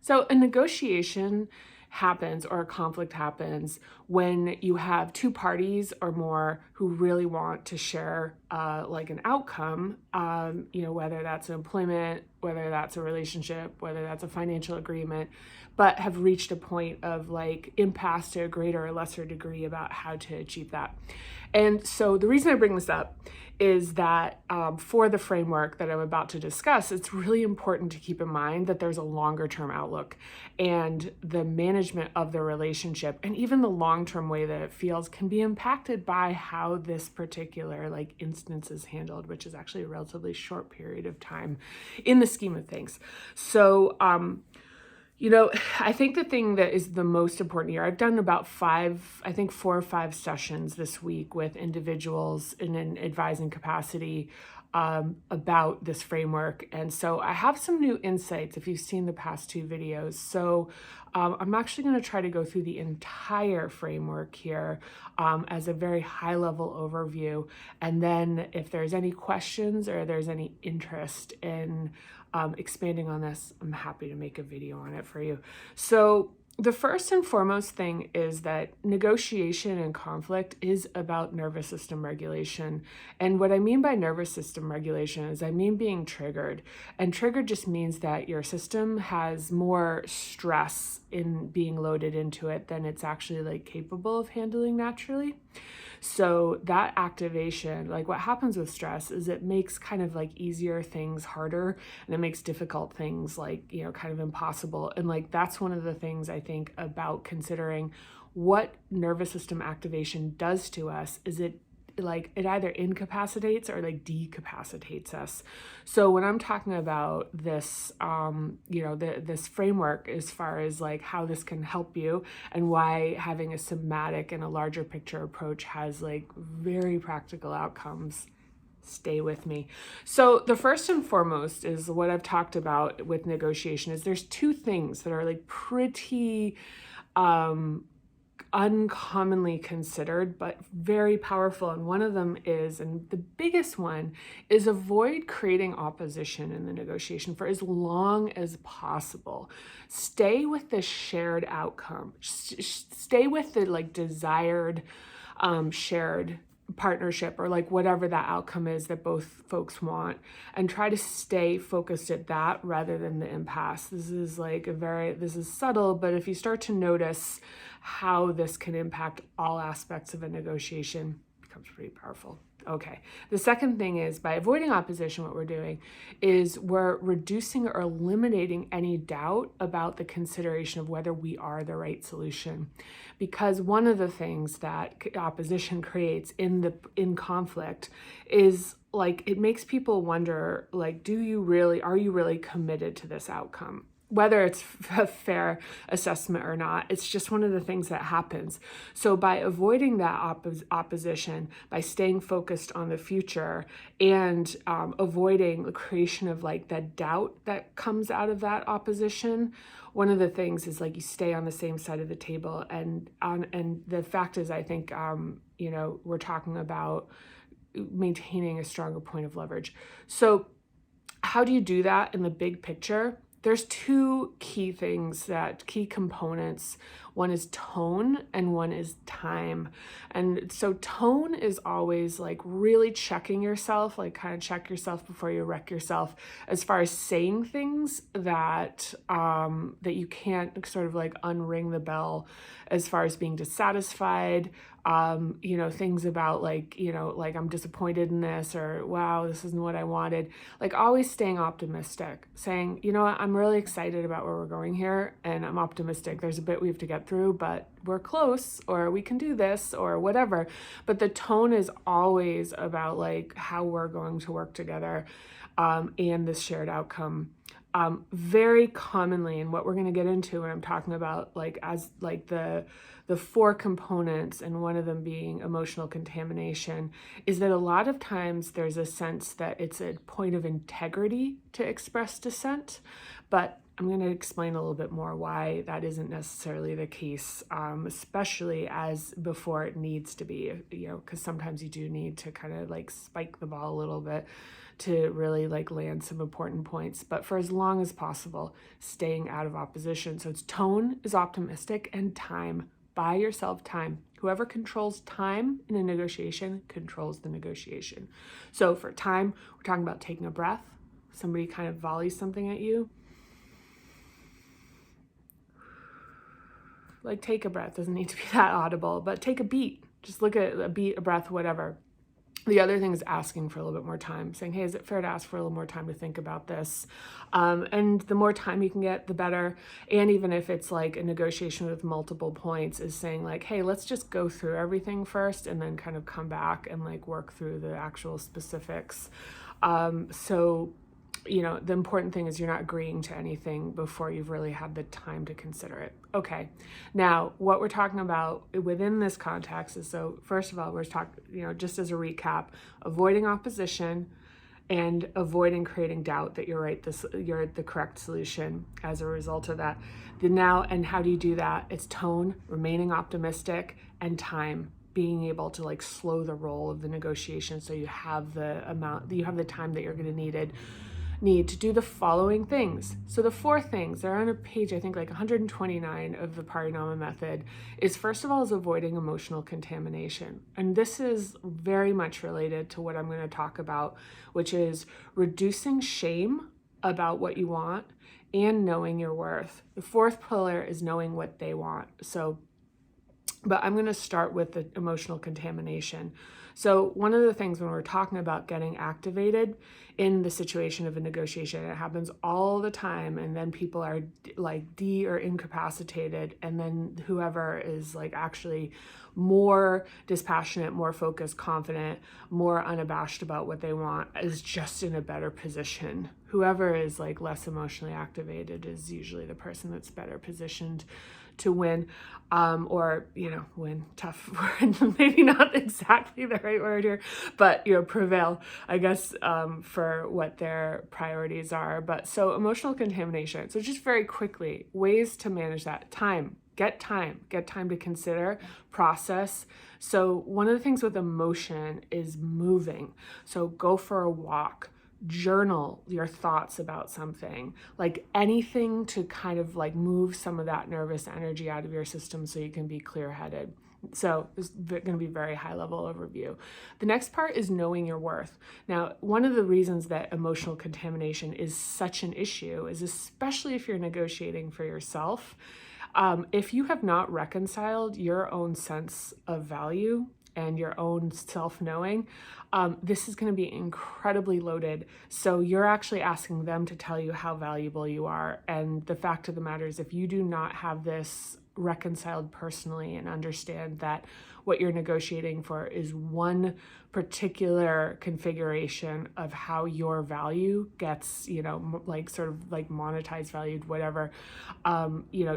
So a negotiation happens or a conflict happens when you have two parties or more who really want to share like an outcome, whether that's employment, whether that's a relationship, whether that's a financial agreement, but have reached a point of like impasse to a greater or lesser degree about how to achieve that. And so the reason I bring this up is that for the framework that I'm about to discuss, it's really important to keep in mind that there's a longer term outlook, and the management of the relationship and even the long-term way that it feels can be impacted by how this particular like instance is handled, which is actually a relatively short period of time in the scheme of things. So I think the thing that is the most important here, I've done about 4 or 5 sessions this week with individuals in an advising capacity about this framework. And so I have some new insights if you've seen the past 2 videos. So I'm actually going to try to go through the entire framework here as a very high level overview. And then if there's any questions or there's any interest in expanding on this, I'm happy to make a video on it for you. So the first and foremost thing is that negotiation and conflict is about nervous system regulation. And what I mean by nervous system regulation is I mean being triggered. And triggered just means that your system has more stress in being loaded into it than it's actually like capable of handling naturally. So that activation, like what happens with stress is it makes kind of like easier things harder, and it makes difficult things like, kind of impossible. And like that's one of the things I think about considering what nervous system activation does to us is it either incapacitates or like decapacitates us. So when I'm talking about this, this framework as far as like how this can help you and why having a somatic and a larger picture approach has like very practical outcomes, stay with me. So the first and foremost is what I've talked about with negotiation is there's 2 things that are like pretty uncommonly considered, but very powerful. And one of them is, and the biggest one is, avoid creating opposition in the negotiation for as long as possible. Stay with the shared outcome. Stay with the like desired shared partnership or like whatever that outcome is that both folks want, and try to stay focused at that rather than the impasse. This is subtle, but if you start to notice how this can impact all aspects of a negotiation, it becomes pretty powerful. Okay. The second thing is, by avoiding opposition, what we're doing is we're reducing or eliminating any doubt about the consideration of whether we are the right solution. Because one of the things that opposition creates in conflict is like, it makes people wonder, like, are you really committed to this outcome? Whether it's a fair assessment or not, it's just one of the things that happens. So by avoiding that opposition, by staying focused on the future and avoiding the creation of like the doubt that comes out of that opposition, one of the things is like you stay on the same side of the table. And the fact is, I think, we're talking about maintaining a stronger point of leverage. So how do you do that in the big picture? There's 2 key components. One is tone and one is time. And so tone is always like really checking yourself, like kind of check yourself before you wreck yourself, as far as saying things that you can't sort of like unring the bell, as far as being dissatisfied, things about like I'm disappointed in this, or wow, this isn't what I wanted. Like always staying optimistic, saying, I'm really excited about where we're going here, and I'm optimistic. There's a bit we have to get through, but we're close, or we can do this, or whatever. But the tone is always about like how we're going to work together, and this shared outcome. Very commonly, and what we're going to get into when I'm talking about like as like the 4 components, and one of them being emotional contamination, is that a lot of times there's a sense that it's a point of integrity to express dissent, but I'm going to explain a little bit more why that isn't necessarily the case, especially as before it needs to be, because sometimes you do need to kind of like spike the ball a little bit to really like land some important points, but for as long as possible, staying out of opposition. So it's tone is optimistic and time. Buy yourself time. Whoever controls time in a negotiation controls the negotiation. So for time, we're talking about taking a breath. Somebody kind of volleys something at you. Like take a breath, doesn't need to be that audible, but take a beat. Just look at a beat, a breath, whatever. The other thing is asking for a little bit more time, saying, hey, is it fair to ask for a little more time to think about this? And the more time you can get, the better. And even if it's like a negotiation with multiple points, is saying like, hey, let's just go through everything first and then kind of come back and like work through the actual specifics. So the important thing is you're not agreeing to anything before you've really had the time to consider it. Okay, now what we're talking about within this context is, so first of all, we're talking, just as a recap, avoiding opposition and avoiding creating doubt that you're the correct solution as a result of that. And how do you do that? It's tone, remaining optimistic, and time. Being able to like slow the roll of the negotiation so you have the time that you're going to need to do the following things. So the 4 things, they're on a page, I think like 129 of the Parinama Method, is first of all is avoiding emotional contamination. And this is very much related to what I'm going to talk about, which is reducing shame about what you want and knowing your worth. The 4th pillar is knowing what they want. But I'm going to start with the emotional contamination. So one of the things when we're talking about getting activated in the situation of a negotiation, it happens all the time, and then people are like or incapacitated, and then whoever is like actually more dispassionate, more focused, confident, more unabashed about what they want is just in a better position. Whoever is like less emotionally activated is usually the person that's better positioned to win, win, tough word, maybe not exactly the right word here, but, prevail, I guess, for what their priorities are. But so emotional contamination. So just very quickly, ways to manage that. Get time to consider, process. So one of the things with emotion is moving. So go for a walk. Journal your thoughts about something, like anything to kind of like move some of that nervous energy out of your system so you can be clear-headed. So it's going to be very high level overview. The next part is knowing your worth. Now, one of the reasons that emotional contamination is such an issue is especially if you're negotiating for yourself. If you have not reconciled your own sense of value and your own self-knowing, this is going to be incredibly loaded. So you're actually asking them to tell you how valuable you are. And the fact of the matter is, if you do not have this reconciled personally and understand that what you're negotiating for is one particular configuration of how your value gets, like sort of like monetized, valued, whatever,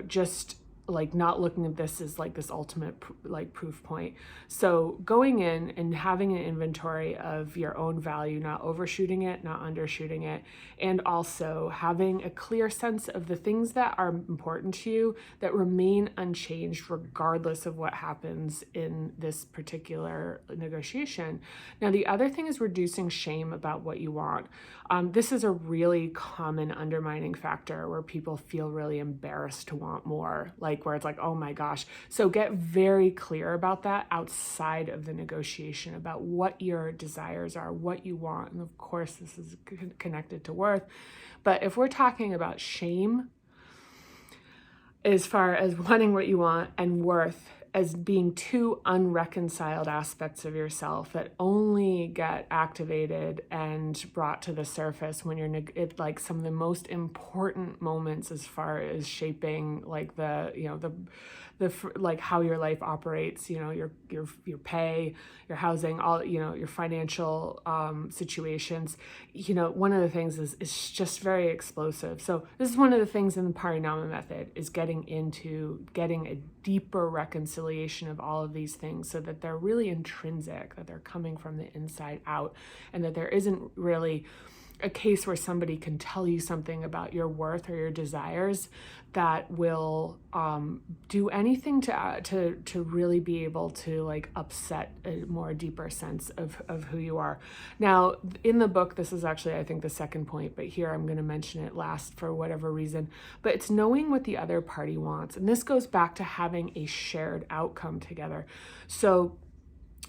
just like not looking at this as like this ultimate like proof point. So going in and having an inventory of your own value, not overshooting it, not undershooting it, and also having a clear sense of the things that are important to you that remain unchanged regardless of what happens in this particular negotiation. Now, the other thing is reducing shame about what you want. This is a really common undermining factor where people feel really embarrassed to want more, like where it's like, oh my gosh. So get very clear about that outside of the negotiation, about what your desires are, what you want. And of course, this is connected to worth. But if we're talking about shame, as far as wanting what you want, and worth as being 2 unreconciled aspects of yourself that only get activated and brought to the surface when you're like some of the most important moments as far as shaping like the like how your life operates, your pay, your housing, all, your financial situations. One of the things is just very explosive. So this is one of the things in the Parinama Method is getting a deeper reconciliation of all of these things so that they're really intrinsic, that they're coming from the inside out, and that there isn't really a case where somebody can tell you something about your worth or your desires that will do anything to really be able to like upset a more deeper sense of who you are. Now, in the book, this is actually, I think, the second point, but here I'm going to mention it last for whatever reason. But it's knowing what the other party wants. And this goes back to having a shared outcome together. So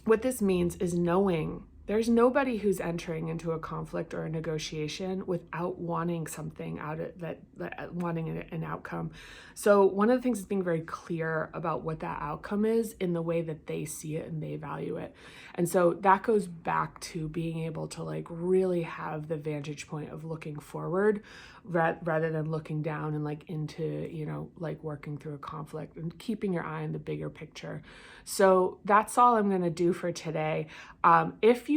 what this means is knowing there's nobody who's entering into a conflict or a negotiation without wanting something out of that, wanting an outcome. So one of the things is being very clear about what that outcome is in the way that they see it and they value it. And so that goes back to being able to like really have the vantage point of looking forward rather than looking down and like into, you know, like working through a conflict and keeping your eye on the bigger picture. So that's all I'm going to do for today. If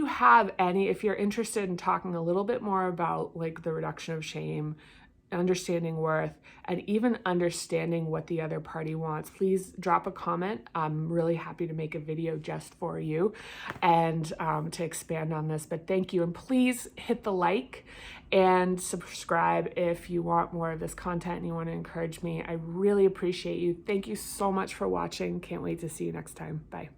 you're interested in talking a little bit more about like the reduction of shame, understanding worth, and even understanding what the other party wants, please drop a comment. I'm really happy to make a video just for you and to expand on this. But thank you. And please hit the like and subscribe if you want more of this content and you want to encourage me. I really appreciate you. Thank you so much for watching. Can't wait to see you next time. Bye.